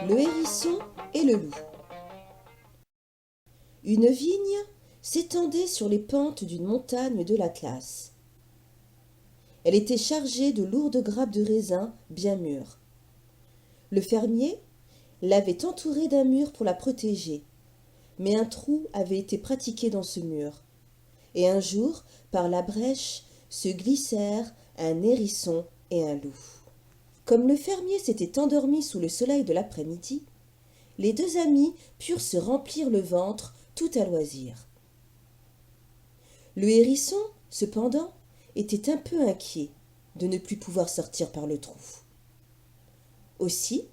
Le hérisson et le loup. Une vigne s'étendait sur les pentes d'une montagne de l'Atlas. Elle était chargée de lourdes grappes de raisin bien mûres. Le fermier l'avait entourée d'un mur pour la protéger, mais un trou avait été pratiqué dans ce mur, et un jour, par la brèche, se glissèrent un hérisson et un loup. Comme le fermier s'était endormi sous le soleil de l'après-midi, les deux amis purent se remplir le ventre tout à loisir. Le hérisson, cependant, était un peu inquiet de ne plus pouvoir sortir par le trou. Aussi,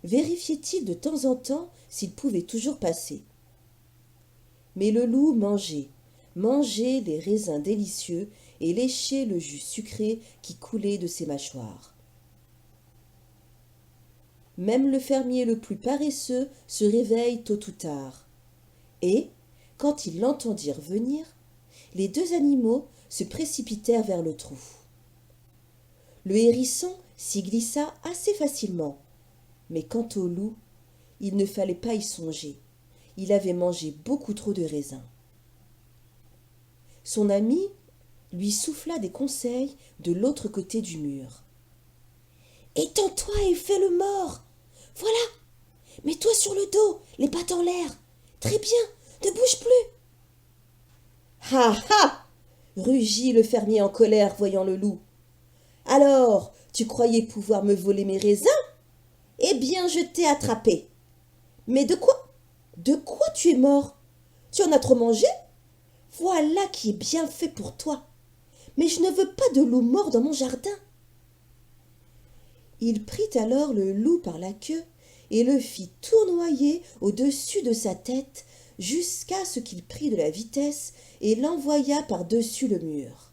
vérifiait-il de temps en temps s'il pouvait toujours passer. Mais le loup mangeait les raisins délicieux et léchait le jus sucré qui coulait de ses mâchoires. Même le fermier le plus paresseux se réveille tôt ou tard. Et, quand ils l'entendirent venir, les deux animaux se précipitèrent vers le trou. Le hérisson s'y glissa assez facilement, mais quant au loup, il ne fallait pas y songer. Il avait mangé beaucoup trop de raisins. Son ami lui souffla des conseils de l'autre côté du mur. « Étends-toi et fais le mort. Voilà, mets-toi sur le dos, les pattes en l'air. Très bien, ne bouge plus. »« Ha ha !» rugit le fermier en colère, voyant le loup. « Alors, tu croyais pouvoir me voler mes raisins ? Eh bien, je t'ai attrapé. Mais de quoi ? De quoi tu es mort ? Tu en as trop mangé ? Voilà qui est bien fait pour toi. Mais je ne veux pas de loup mort dans mon jardin. » Il prit alors le loup par la queue et le fit tournoyer au-dessus de sa tête jusqu'à ce qu'il prit de la vitesse et l'envoya par-dessus le mur.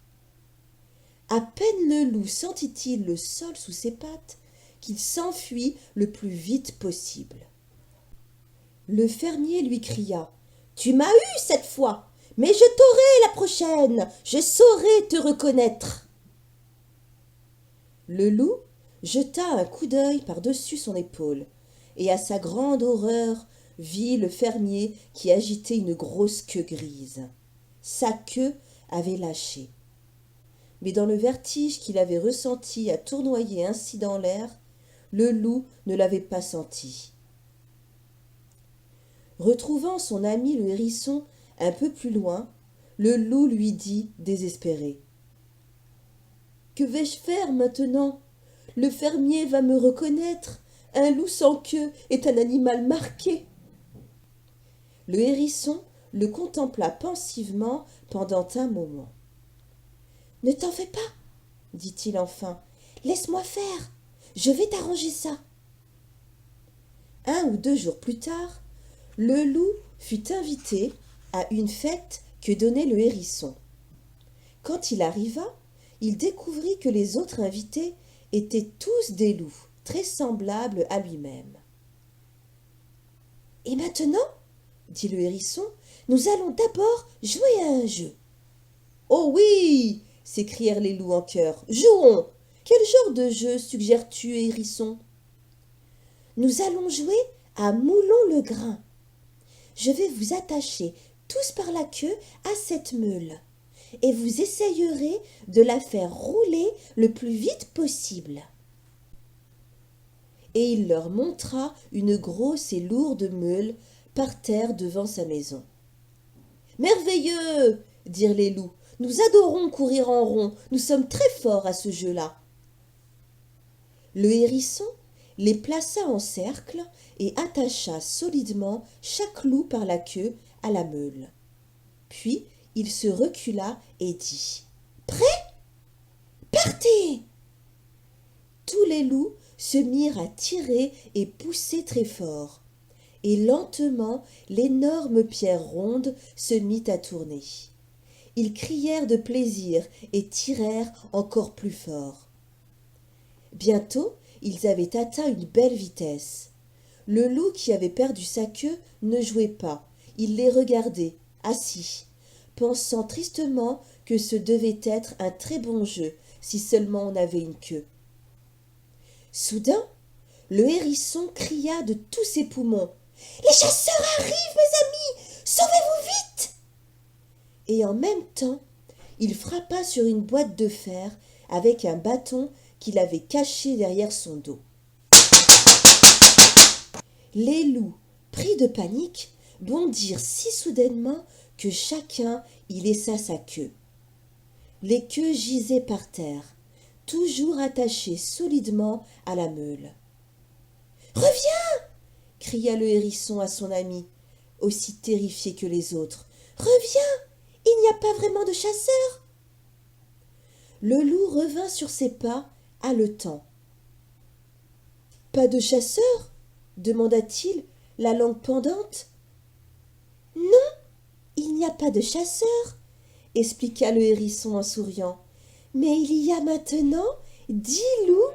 À peine le loup sentit-il le sol sous ses pattes qu'il s'enfuit le plus vite possible. Le fermier lui cria : « Tu m'as eu cette fois, mais je t'aurai la prochaine, je saurai te reconnaître. » Le loup jeta un coup d'œil par-dessus son épaule, et à sa grande horreur vit le fermier qui agitait une grosse queue grise. Sa queue avait lâché. Mais dans le vertige qu'il avait ressenti à tournoyer ainsi dans l'air, le loup ne l'avait pas senti. Retrouvant son ami le hérisson un peu plus loin, le loup lui dit désespéré : « Que vais-je faire maintenant ? Le fermier va me reconnaître. Un loup sans queue est un animal marqué. » Le hérisson le contempla pensivement pendant un moment. « Ne t'en fais pas, dit-il enfin. Laisse-moi faire. Je vais t'arranger ça. » 1 ou 2 jours plus tard, le loup fut invité à une fête que donnait le hérisson. Quand il arriva, il découvrit que les autres invités étaient tous des loups, très semblables à lui-même. « Et maintenant, dit le hérisson, nous allons d'abord jouer à un jeu. »« Oh oui !» s'écrièrent les loups en chœur. « Jouons ! Quel genre de jeu suggères-tu, hérisson ?»« Nous allons jouer à Moulons le grain. Je vais vous attacher tous par la queue à cette meule, et vous essayerez de la faire rouler le plus vite possible. » Et il leur montra une grosse et lourde meule par terre devant sa maison. « Merveilleux !» dirent les loups. « Nous adorons courir en rond, nous sommes très forts à ce jeu-là. » Le hérisson les plaça en cercle et attacha solidement chaque loup par la queue à la meule. Puis il se recula et dit : « Prêts ? Partez !» Tous les loups se mirent à tirer et pousser très fort, et lentement l'énorme pierre ronde se mit à tourner. Ils crièrent de plaisir et tirèrent encore plus fort. Bientôt, ils avaient atteint une belle vitesse. Le loup qui avait perdu sa queue ne jouait pas, il les regardait, assis, pensant tristement que ce devait être un très bon jeu si seulement on avait une queue. Soudain, Le hérisson cria de tous ses poumons. « Les chasseurs arrivent, mes amis! Sauvez-vous vite !» Et en même temps, il frappa sur une boîte de fer avec un bâton qu'il avait caché derrière son dos. Les loups, pris de panique, bondirent si soudainement que chacun y laissa sa queue. Les queues gisaient par terre, toujours attachées solidement à la meule. « Reviens !» cria le hérisson à son ami, aussi terrifié que les autres. « Reviens ! Il n'y a pas vraiment de chasseurs !» Le loup revint sur ses pas, haletant. « Pas de chasseurs ?» demanda-t-il, la langue pendante. « Non, il n'y a pas de chasseurs, » expliqua le hérisson en souriant. « Mais il y a maintenant 10 loups